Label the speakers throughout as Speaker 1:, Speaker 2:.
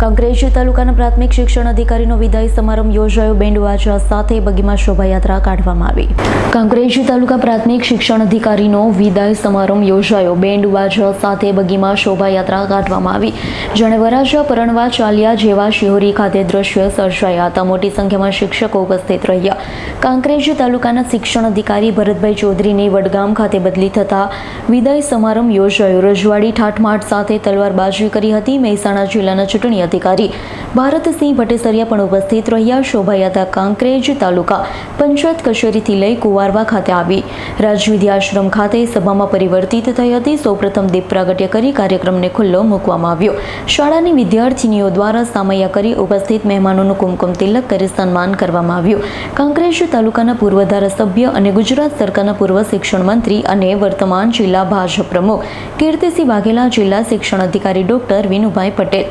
Speaker 1: કાંકરેજ તાલુકાના પ્રાથમિક શિક્ષણ અધિકારીનો વિદાય સમારંભ યોજાયો. બેન્ડ વાજા સાથે બગીમાં શોભાયાત્રા કાઢવામાં આવી. કાંકરેજ તાલુકા પ્રાથમિક શિક્ષણ અધિકારીનો વિદાય સમારંભ યોજાયો. બેન્ડ વાજા સાથે બગીમાં શોભાયાત્રા કાઢવામાં આવી. જાણે વરાજા પરણવા ચાલ્યા જેવા શિહોરી ખાતે દ્રશ્ય સર્જાયા હતા. મોટી સંખ્યામાં શિક્ષકો ઉપસ્થિત રહ્યા. કાંકરેજ તાલુકાના શિક્ષણ અધિકારી ભરતભાઈ ચૌધરીની વડગામ ખાતે બદલી થતા વિદાય સમારંભ યોજાયો. રજવાડી ઠાઠમાઠ સાથે તલવારબાજી કરી હતી. મહેસાણા જિલ્લાના ચૂંટણી અધિકારી ભારતસિંહ ભટ્ટેસરિયા પણ ઉપસ્થિત રહ્યા. શોભાયાત્રા કાંકરેજ તાલુકા પંચાયત કચેરીથી લઈ કુવારવા ખાતે આવી રાજવિદ્યા આશ્રમ ખાતે સભામાં પરિવર્તિત થઈ હતી. સૌપ્રથમ દીપ પ્રાગટ્ય કરી કાર્યક્રમને ખુલ્લો મૂકવામાં આવ્યો. શાળાની વિદ્યાર્થીનીઓ દ્વારા સામૈયા કરી ઉપસ્થિત મહેમાનોનું કુમકુમ તિલક કરી સન્માન કરવામાં આવ્યું. કાંકરેજ તાલુકાના પૂર્વ ધારાસભ્ય અને ગુજરાત સરકારના પૂર્વ શિક્ષણ મંત્રી અને વર્તમાન જિલ્લા ભાજપ પ્રમુખ કીર્તિસિંહ વાઘેલા, જિલ્લા શિક્ષણ અધિકારી ડોક્ટર વિનુભાઈ પટેલ,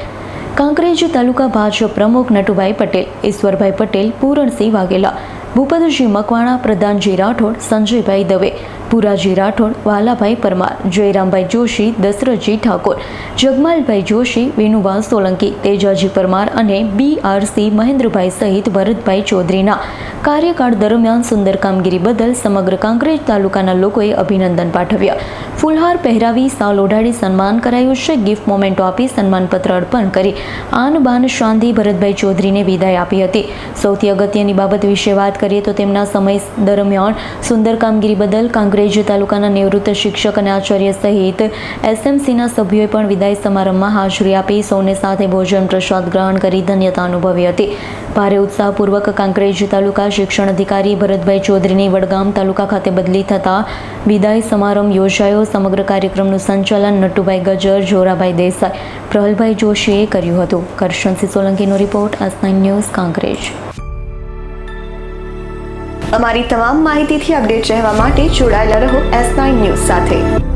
Speaker 1: કાંકરેજ તાલુકા ભાજપ પ્રમુખ નટુભાઈ પટેલ, ઈશ્વરભાઈ પટેલ, પૂરણસિંહ વાઘેલા, ભૂપતજી મકવાણા, પ્રધાનજી રાઠોડ, સંજયભાઈ દવે, પુરાજી રાઠોડ, વાલાભાઈ પરમાર, જયરામભાઈ જોશી, દશરથજી ઠાકોર, જગમાલભાઈ જોશી, વિનુભા સોલંકી, તેજાજી પરમાર અને BRC મહેન્દ્રભાઈ સહિત ભરતભાઈ ચૌધરીના કાર્યકાળ દરમિયાન સુંદર કામગીરી બદલ સમગ્ર કાંકરેજ તાલુકાના લોકોએ અભિનંદન પાઠવ્યા. ફૂલહાર પહેરાવી, સાલ ઓઢાડી સન્માન કરાયું છે. ગિફ્ટ મોમેન્ટો આપી સન્માનપત્ર અર્પણ કરી આન બાન શાંતિ ભરતભાઈ ચૌધરીને વિદાય આપી હતી. સૌથી અગત્યની બાબત વિશે વાત કરીએ તો તેમના સમય દરમિયાન સુંદર કામગીરી બદલ કાંકરેજ તાલુકાના નિવૃત્ત શિક્ષક અને આચાર્ય સહિત SMCના સભ્યોએ પણ વિદાય સમારંભમાં હાજરી આપી સૌને સાથે ભોજન પ્રસાદ ગ્રહણ કરી ધન્યતા અનુભવી હતી. ભારે ઉત્સાહપૂર્વક કાંકરેજ તાલુકા શિક્ષણ અધિકારી ભરતભાઈ ચૌધરીની વડગામ તાલુકા ખાતે બદલી થતા વિદાય સમારંભ યોજાયો. સમગ્ર કાર્યક્રમનું સંચાલન નટુભાઈ ગજર, જોરાભાઈ દેસાઈ, પ્રહલભાઈ જોશીએ કર્યું હતું. કરશનસિંહ સોલંકીનો રિપોર્ટ, S9 ન્યૂઝ, કાંકરેજ.
Speaker 2: અમારી તમામ માહિતીથી અપડેટ રહેવા માટે જોડાયેલા રહો S9 ન્યૂઝ સાથે.